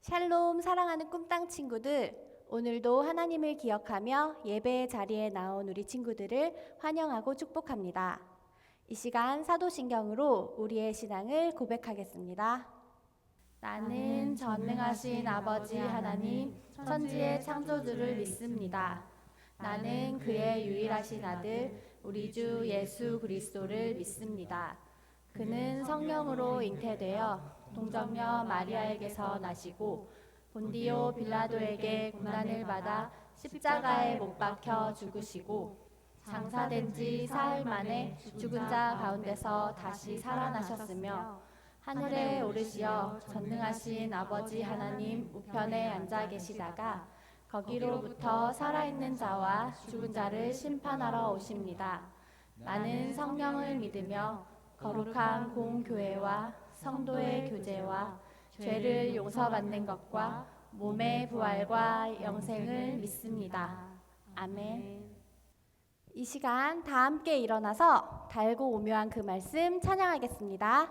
샬롬 사랑하는 꿈땅 친구들, 오늘도 하나님을 기억하며 예배의 자리에 나온 우리 친구들을 환영하고 축복합니다. 이 시간 사도신경으로 우리의 신앙을 고백하겠습니다. 나는 전능하신 아버지 하나님, 천지의 창조주를 믿습니다. 나는 그의 유일하신 아들, 우리 주 예수 그리스도를 믿습니다. 그는 성령으로 잉태되어 동정녀 마리아에게서 나시고 본디오 빌라도에게 고난을 받아 십자가에 못 박혀 죽으시고 장사된 지 사흘 만에 죽은 자 가운데서 다시 살아나셨으며 하늘에 오르시어 전능하신 아버지 하나님 우편에 앉아 계시다가 거기로부터 살아있는 자와 죽은 자를 심판하러 오십니다. 나는 성령을 믿으며 거룩한 공교회와 성도의 교제와 죄를 용서받는 것과 몸의 부활과 영생을 믿습니다. 아멘. 이 시간 다 함께 일어나서 달고 오묘한 그 말씀 찬양하겠습니다.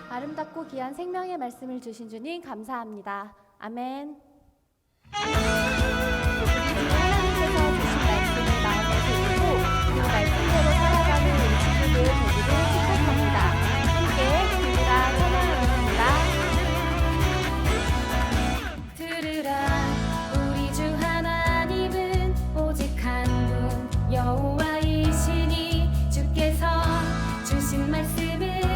아름답고 귀한 생명의 말씀을 주신 주님 감사합니다. 아멘. 하나님께서 주신 말씀을 마음에 새기고 그 말씀대로 살아가는 우리 친구들 되기를 축복합니다. 함께 들으라 찬양하겠습니다. 들으라 우리 주 하나님은 오직 한 분 여호와이시니 주께서 주신 말씀을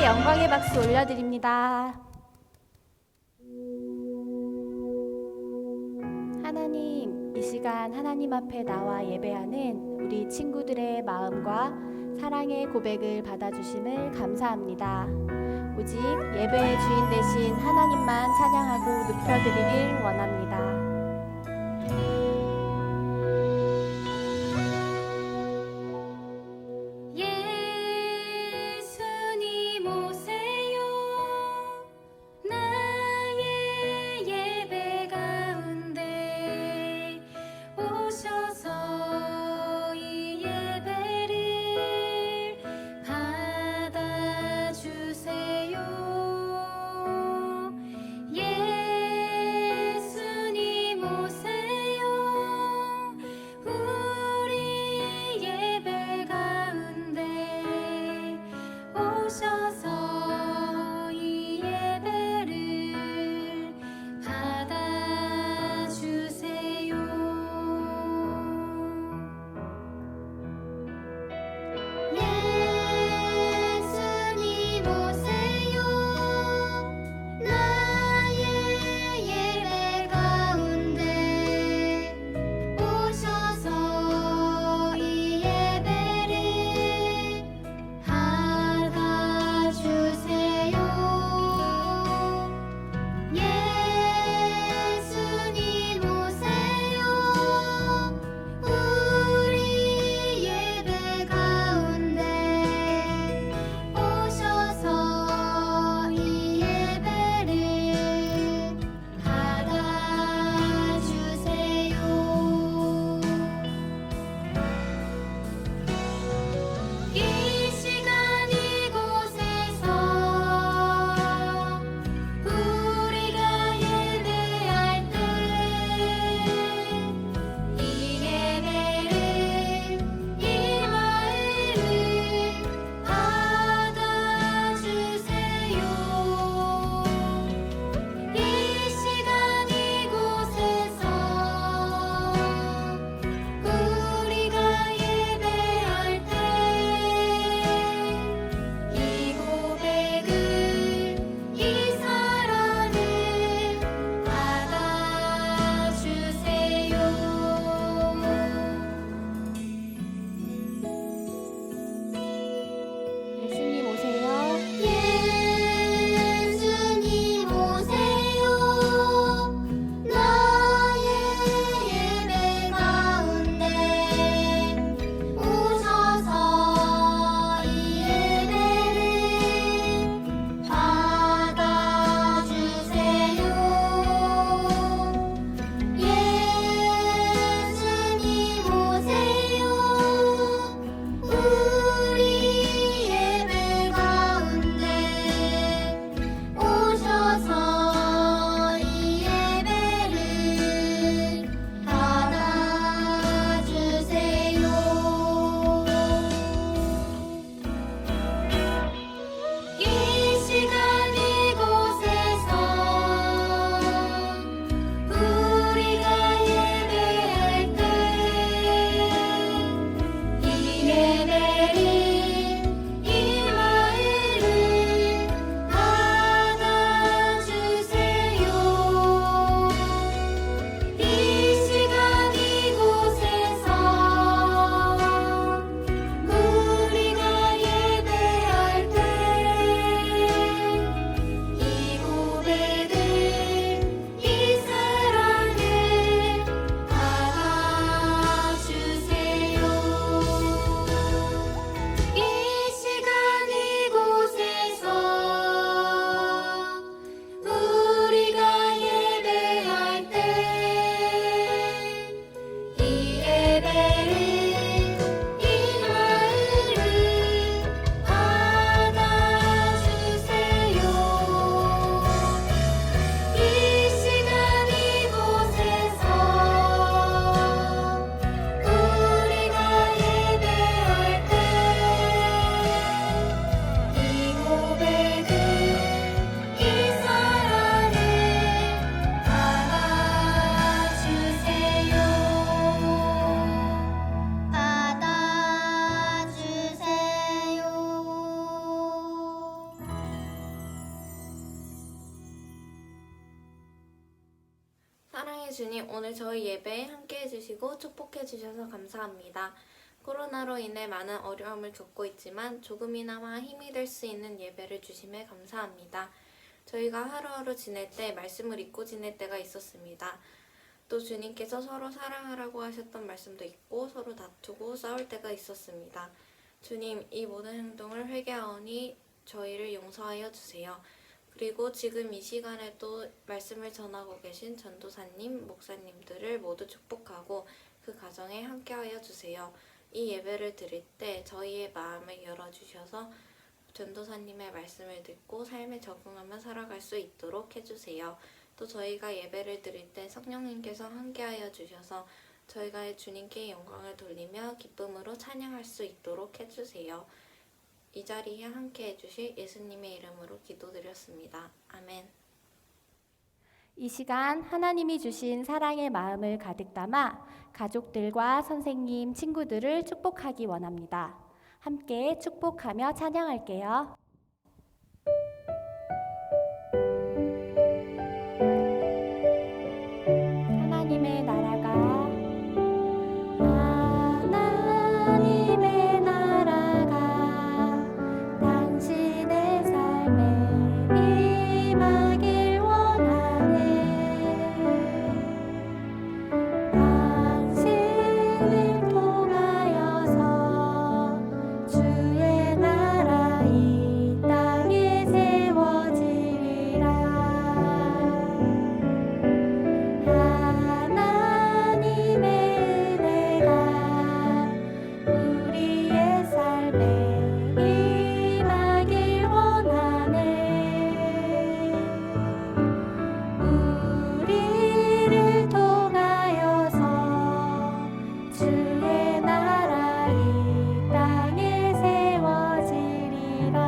영광의 박수 올려드립니다. 하나님, 이 시간 하나님 앞에 나와 예배하는 우리 친구들의 마음과 사랑의 고백을 받아주심을 감사합니다. 오직 예배의 주인 되신 하나님만 찬양하고 높여드리길 원합니다. 예수님 오세요. 나의 예배 가운데 오셔서 이 예배를 받아주세요. 예수님 오세요. 사랑의 주님, 오늘 저희 예배에 함께 해주시고 축복해 주셔서 감사합니다. 코로나로 인해 많은 어려움을 겪고 있지만 조금이나마 힘이 될 수 있는 예배를 주심에 감사합니다. 저희가 하루하루 지낼 때 말씀을 잊고 지낼 때가 있었습니다. 또 주님께서 서로 사랑하라고 하셨던 말씀도 있고 서로 다투고 싸울 때가 있었습니다. 주님, 이 모든 행동을 회개하오니 저희를 용서하여 주세요. 그리고 지금 이 시간에도 말씀을 전하고 계신 전도사님, 목사님들을 모두 축복하고 그 가정에 함께하여 주세요. 이 예배를 드릴 때 저희의 마음을 열어주셔서 전도사님의 말씀을 듣고 삶에 적응하며 살아갈 수 있도록 해주세요. 또 저희가 예배를 드릴 때 성령님께서 함께하여 주셔서 저희가 주님께 영광을 돌리며 기쁨으로 찬양할 수 있도록 해주세요. 이 자리에 함께 해주실 예수님의 이름으로 기도드렸습니다. 아멘. 이 시간 하나님이 주신 사랑의 마음을 가득 담아 가족들과 선생님, 친구들을 축복하기 원합니다. 함께 축복하며 찬양할게요. 하나님의 나라가 하나님의 나라가 당신의 삶에 임하길 원하네. 당신을 통하여서 주의 나라 이 땅에 세워지리라. 하나님의 은혜가 우리의 삶에 임하길 원하네. 우리를 통하여서 주의 나라 이 땅에 세워지리라.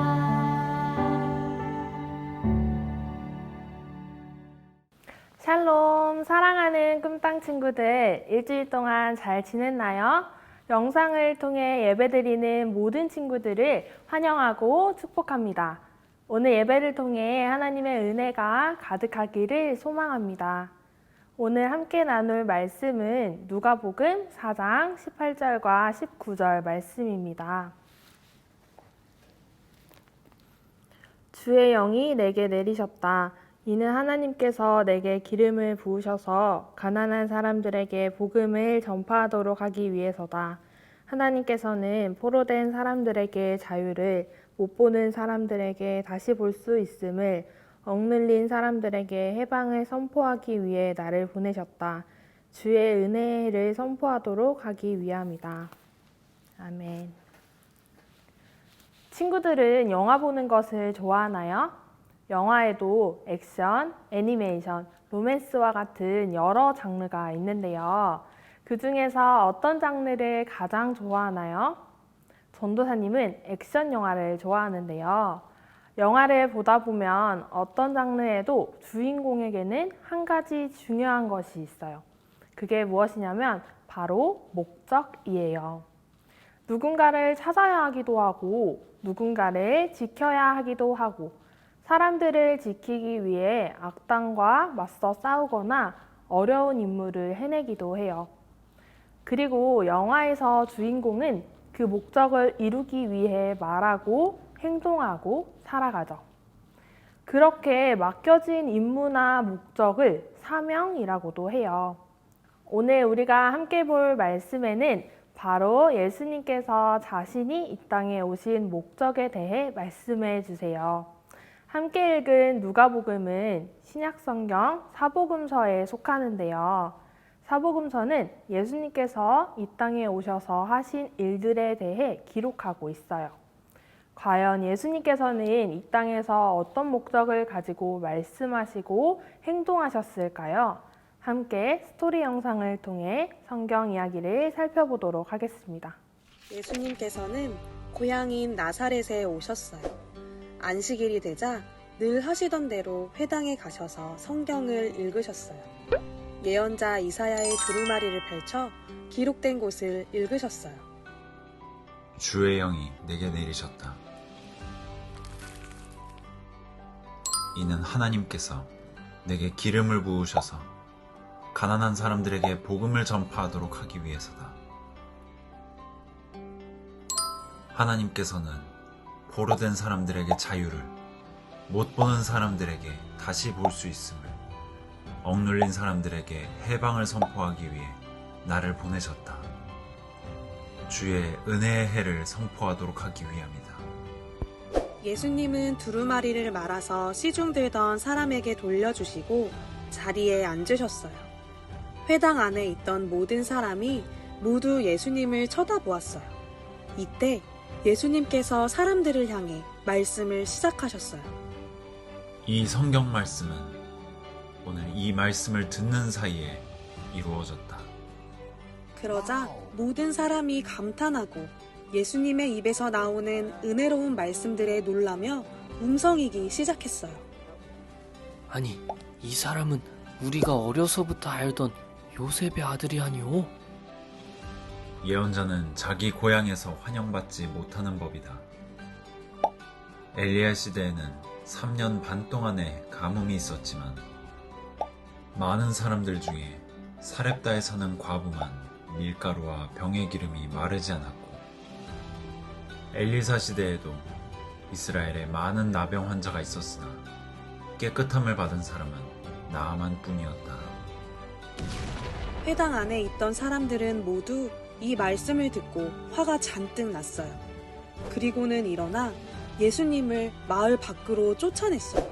샬롬, 사랑하는 꿈땅 친구들, 일주일 동안 잘 지냈나요? 영상을 통해 예배드리는 모든 친구들을 환영하고 축복합니다. 오늘 예배를 통해 하나님의 은혜가 가득하기를 소망합니다. 오늘 함께 나눌 말씀은 누가복음 4장 18절과 19절 말씀입니다. 주의 영이 내게 내리셨다. 이는 하나님께서 내게 기름을 부으셔서 가난한 사람들에게 복음을 전파하도록 하기 위해서다. 하나님께서는 포로된 사람들에게 자유를, 못 보는 사람들에게 다시 볼 수 있음을, 억눌린 사람들에게 해방을 선포하기 위해 나를 보내셨다. 주의 은혜를 선포하도록 하기 위함이다. 아멘. 친구들은 영화 보는 것을 좋아하나요? 영화에도 액션, 애니메이션, 로맨스와 같은 여러 장르가 있는데요. 그 중에서 어떤 장르를 가장 좋아하나요? 전도사님은 액션 영화를 좋아하는데요. 영화를 보다 보면 어떤 장르에도 주인공에게는 한 가지 중요한 것이 있어요. 그게 무엇이냐면 바로 목적이에요. 누군가를 찾아야 하기도 하고 누군가를 지켜야 하기도 하고 사람들을 지키기 위해 악당과 맞서 싸우거나 어려운 임무를 해내기도 해요. 그리고 영화에서 주인공은 그 목적을 이루기 위해 말하고 행동하고 살아가죠. 그렇게 맡겨진 임무나 목적을 사명이라고도 해요. 오늘 우리가 함께 볼 말씀에는 바로 예수님께서 자신이 이 땅에 오신 목적에 대해 말씀해 주세요. 함께 읽은 누가복음은 신약성경 사복음서에 속하는데요. 사복음서는 예수님께서 이 땅에 오셔서 하신 일들에 대해 기록하고 있어요. 과연 예수님께서는 이 땅에서 어떤 목적을 가지고 말씀하시고 행동하셨을까요? 함께 스토리 영상을 통해 성경 이야기를 살펴보도록 하겠습니다. 예수님께서는 고향인 나사렛에 오셨어요. 안식일이 되자 늘 하시던 대로 회당에 가셔서 성경을 읽으셨어요. 예언자 이사야의 두루마리를 펼쳐 기록된 곳을 읽으셨어요. 주의 영이 내게 내리셨다. 이는 하나님께서 내게 기름을 부으셔서 가난한 사람들에게 복음을 전파하도록 하기 위해서다. 하나님께서는 포로된 사람들에게 자유를, 못 보는 사람들에게 다시 볼 수 있음을, 억눌린 사람들에게 해방을 선포하기 위해 나를 보내셨다. 주의 은혜의 해를 선포하도록 하기 위함이다. 예수님은 두루마리를 말아서 시중 들던 사람에게 돌려주시고 자리에 앉으셨어요. 회당 안에 있던 모든 사람이 모두 예수님을 쳐다보았어요. 이때 예수님께서 사람들을 향해 말씀을 시작하셨어요. 이 성경 말씀은 오늘 이 말씀을 듣는 사이에 이루어졌다. 그러자 모든 사람이 감탄하고 예수님의 입에서 나오는 은혜로운 말씀들에 놀라며 음성이기 시작했어요. 아니, 이 사람은 우리가 어려서부터 알던 요셉의 아들이 아니오? 예언자는 자기 고향에서 환영받지 못하는 법이다. 엘리야 시대에는 3년 반 동안의 가뭄이 있었지만 많은 사람들 중에 사렙다에 사는 과부만 밀가루와 병의 기름이 마르지 않았고, 엘리사 시대에도 이스라엘에 많은 나병 환자가 있었으나 깨끗함을 받은 사람은 나아만 뿐이었다. 회당 안에 있던 사람들은 모두 이 말씀을 듣고 화가 잔뜩 났어요. 그리고는 일어나 예수님을 마을 밖으로 쫓아냈어요.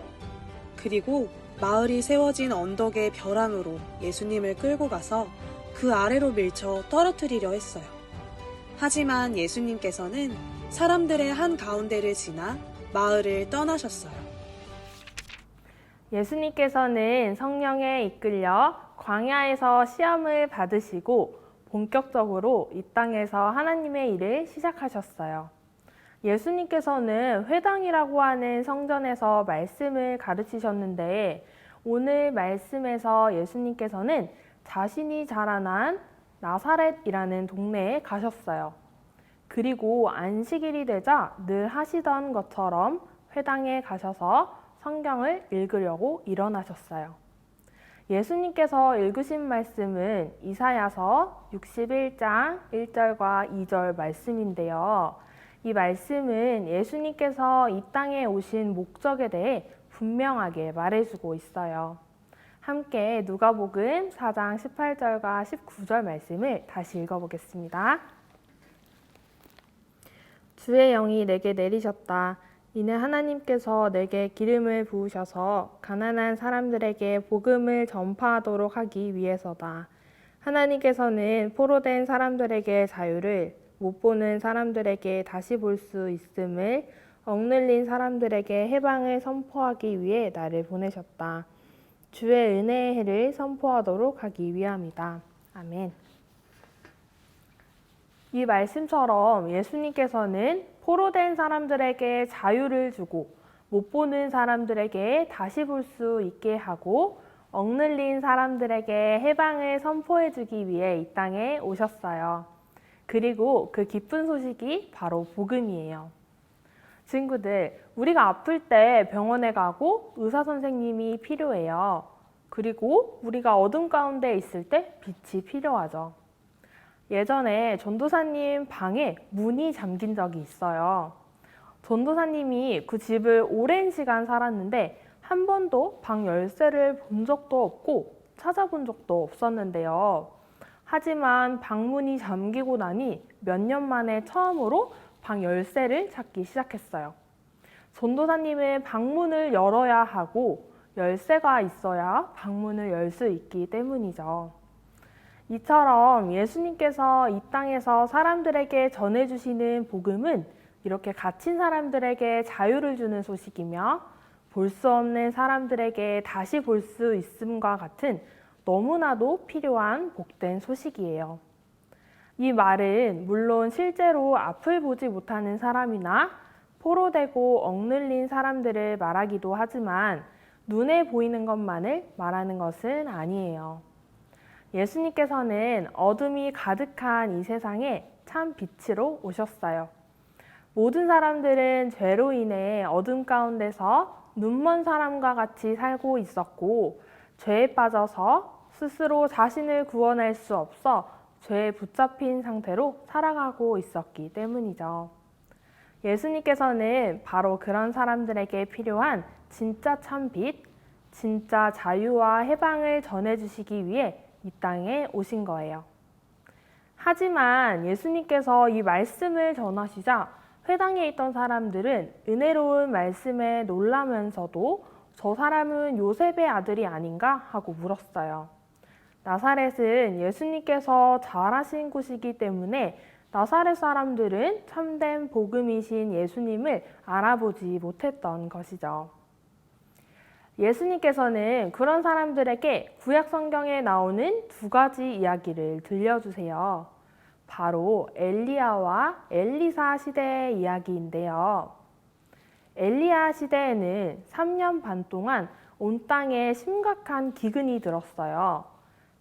그리고 마을이 세워진 언덕의 벼랑으로 예수님을 끌고 가서 그 아래로 밀쳐 떨어뜨리려 했어요. 하지만 예수님께서는 사람들의 한 가운데를 지나 마을을 떠나셨어요. 예수님께서는 성령에 이끌려 광야에서 시험을 받으시고 본격적으로 이 땅에서 하나님의 일을 시작하셨어요. 예수님께서는 회당이라고 하는 성전에서 말씀을 가르치셨는데, 오늘 말씀에서 예수님께서는 자신이 자라난 나사렛이라는 동네에 가셨어요. 그리고 안식일이 되자 늘 하시던 것처럼 회당에 가셔서 성경을 읽으려고 일어나셨어요. 예수님께서 읽으신 말씀은 이사야서 61장 1절과 2절 말씀인데요. 이 말씀은 예수님께서 이 땅에 오신 목적에 대해 분명하게 말해주고 있어요. 함께 누가복음 4장 18절과 19절 말씀을 다시 읽어보겠습니다. 주의 영이 내게 내리셨다. 이는 하나님께서 내게 기름을 부으셔서 가난한 사람들에게 복음을 전파하도록 하기 위해서다. 하나님께서는 포로된 사람들에게 자유를, 못 보는 사람들에게 다시 볼 수 있음을, 억눌린 사람들에게 해방을 선포하기 위해 나를 보내셨다. 주의 은혜의 해를 선포하도록 하기 위함이다. 아멘. 이 말씀처럼 예수님께서는 포로된 사람들에게 자유를 주고, 못 보는 사람들에게 다시 볼 수 있게 하고, 억눌린 사람들에게 해방을 선포해 주기 위해 이 땅에 오셨어요. 그리고 그 기쁜 소식이 바로 복음이에요. 친구들, 우리가 아플 때 병원에 가고 의사 선생님이 필요해요. 그리고 우리가 어둠 가운데 있을 때 빛이 필요하죠. 예전에 전도사님 방에 문이 잠긴 적이 있어요. 전도사님이 그 집을 오랜 시간 살았는데 한 번도 방 열쇠를 본 적도 없고 찾아본 적도 없었는데요. 하지만 방문이 잠기고 나니 몇 년 만에 처음으로 방 열쇠를 찾기 시작했어요. 전도사님은 방문을 열어야 하고 열쇠가 있어야 방문을 열 수 있기 때문이죠. 이처럼 예수님께서 이 땅에서 사람들에게 전해주시는 복음은 이렇게 갇힌 사람들에게 자유를 주는 소식이며, 볼 수 없는 사람들에게 다시 볼 수 있음과 같은 너무나도 필요한 복된 소식이에요. 이 말은 물론 실제로 앞을 보지 못하는 사람이나 포로되고 억눌린 사람들을 말하기도 하지만 눈에 보이는 것만을 말하는 것은 아니에요. 예수님께서는 어둠이 가득한 이 세상에 참 빛으로 오셨어요. 모든 사람들은 죄로 인해 어둠 가운데서 눈먼 사람과 같이 살고 있었고, 죄에 빠져서 스스로 자신을 구원할 수 없어 죄에 붙잡힌 상태로 살아가고 있었기 때문이죠. 예수님께서는 바로 그런 사람들에게 필요한 진짜 참 빛, 진짜 자유와 해방을 전해주시기 위해 이 땅에 오신 거예요. 하지만 예수님께서 이 말씀을 전하시자 회당에 있던 사람들은 은혜로운 말씀에 놀라면서도 저 사람은 요셉의 아들이 아닌가 하고 물었어요. 나사렛은 예수님께서 자라신 곳이기 때문에 나사렛 사람들은 참된 복음이신 예수님을 알아보지 못했던 것이죠. 예수님께서는 그런 사람들에게 구약 성경에 나오는 두 가지 이야기를 들려주세요. 바로 엘리야와 엘리사 시대의 이야기인데요. 엘리야 시대에는 3년 반 동안 온 땅에 심각한 기근이 들었어요.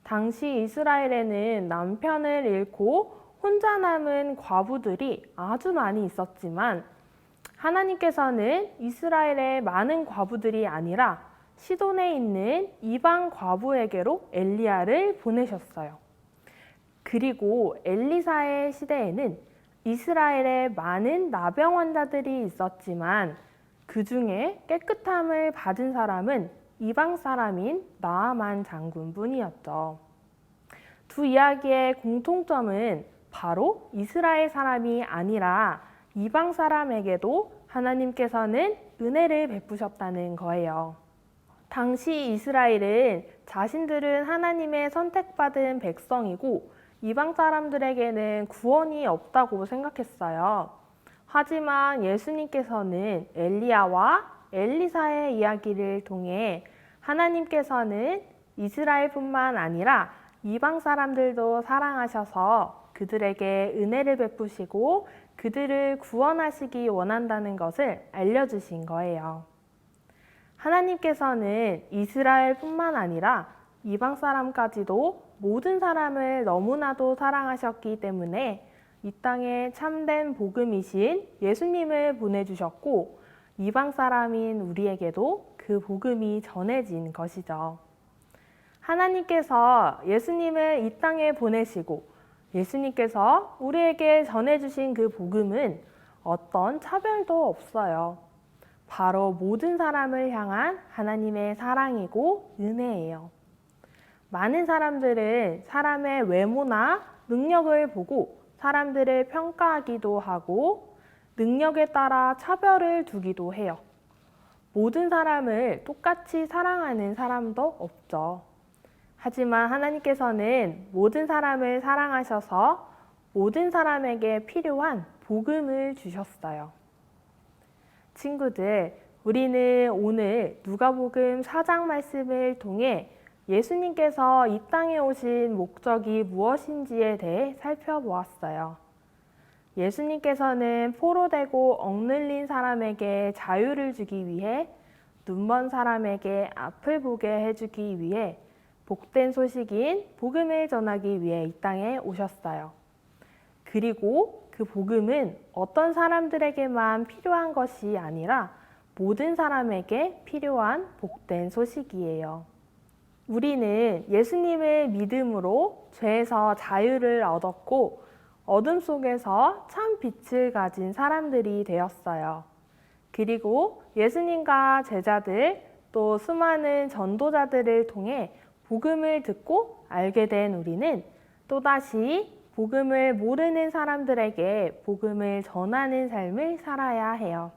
당시 이스라엘에는 남편을 잃고 혼자 남은 과부들이 아주 많이 있었지만 하나님께서는 이스라엘의 많은 과부들이 아니라 시돈에 있는 이방 과부에게로 엘리야를 보내셨어요. 그리고 엘리사의 시대에는 이스라엘에 많은 나병 환자들이 있었지만 그 중에 깨끗함을 받은 사람은 이방 사람인 나아만 장군뿐이었죠. 두 이야기의 공통점은 바로 이스라엘 사람이 아니라 이방 사람에게도 하나님께서는 은혜를 베푸셨다는 거예요. 당시 이스라엘은 자신들은 하나님의 선택받은 백성이고 이방 사람들에게는 구원이 없다고 생각했어요. 하지만 예수님께서는 엘리야와 엘리사의 이야기를 통해 하나님께서는 이스라엘뿐만 아니라 이방 사람들도 사랑하셔서 그들에게 은혜를 베푸시고 그들을 구원하시기 원한다는 것을 알려주신 거예요. 하나님께서는 이스라엘뿐만 아니라 이방 사람까지도 모든 사람을 너무나도 사랑하셨기 때문에 이 땅에 참된 복음이신 예수님을 보내주셨고 이방 사람인 우리에게도 그 복음이 전해진 것이죠. 하나님께서 예수님을 이 땅에 보내시고 예수님께서 우리에게 전해주신 그 복음은 어떤 차별도 없어요. 바로 모든 사람을 향한 하나님의 사랑이고 은혜예요. 많은 사람들은 사람의 외모나 능력을 보고 사람들을 평가하기도 하고 능력에 따라 차별을 두기도 해요. 모든 사람을 똑같이 사랑하는 사람도 없죠. 하지만 하나님께서는 모든 사람을 사랑하셔서 모든 사람에게 필요한 복음을 주셨어요. 친구들, 우리는 오늘 누가복음 4장 말씀을 통해 예수님께서 이 땅에 오신 목적이 무엇인지에 대해 살펴보았어요. 예수님께서는 포로되고 억눌린 사람에게 자유를 주기 위해 눈먼 사람에게 앞을 보게 해주기 위해 복된 소식인 복음을 전하기 위해 이 땅에 오셨어요. 그리고 그 복음은 어떤 사람들에게만 필요한 것이 아니라 모든 사람에게 필요한 복된 소식이에요. 우리는 예수님을 믿음으로 죄에서 자유를 얻었고 어둠 속에서 참 빛을 가진 사람들이 되었어요. 그리고 예수님과 제자들 또 수많은 전도자들을 통해 복음을 듣고 알게 된 우리는 또다시 복음을 모르는 사람들에게 복음을 전하는 삶을 살아야 해요.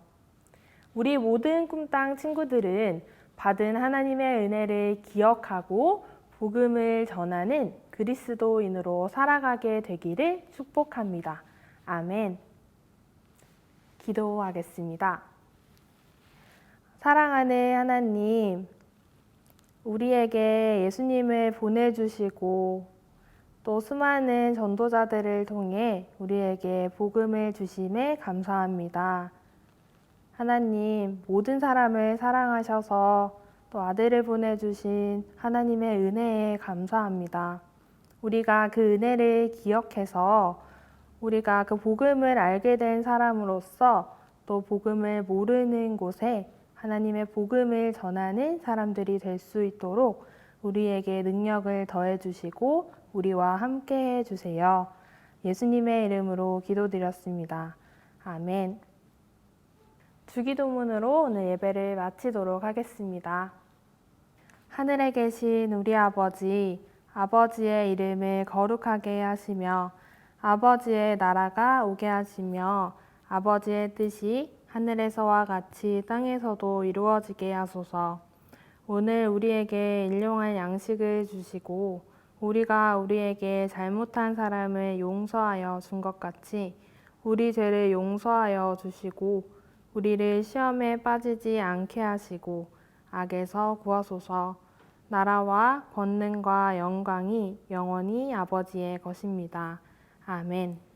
우리 모든 꿈땅 친구들은 받은 하나님의 은혜를 기억하고 복음을 전하는 그리스도인으로 살아가게 되기를 축복합니다. 아멘. 기도하겠습니다. 사랑하는 하나님, 우리에게 예수님을 보내주시고 또 수많은 전도자들을 통해 우리에게 복음을 주심에 감사합니다. 하나님, 모든 사람을 사랑하셔서 또 아들을 보내주신 하나님의 은혜에 감사합니다. 우리가 그 은혜를 기억해서 우리가 그 복음을 알게 된 사람으로서 또 복음을 모르는 곳에 하나님의 복음을 전하는 사람들이 될 수 있도록 우리에게 능력을 더해 주시고 우리와 함께 해 주세요. 예수님의 이름으로 기도드렸습니다. 아멘. 주기도문으로 오늘 예배를 마치도록 하겠습니다. 하늘에 계신 우리 아버지, 아버지의 이름을 거룩하게 하시며 아버지의 나라가 오게 하시며 아버지의 뜻이 하늘에서와 같이 땅에서도 이루어지게 하소서. 오늘 우리에게 일용할 양식을 주시고 우리가 우리에게 잘못한 사람을 용서하여 준 것 같이 우리 죄를 용서하여 주시고 우리를 시험에 빠지지 않게 하시고 악에서 구하소서. 나라와 권능과 영광이 영원히 아버지의 것입니다. 아멘.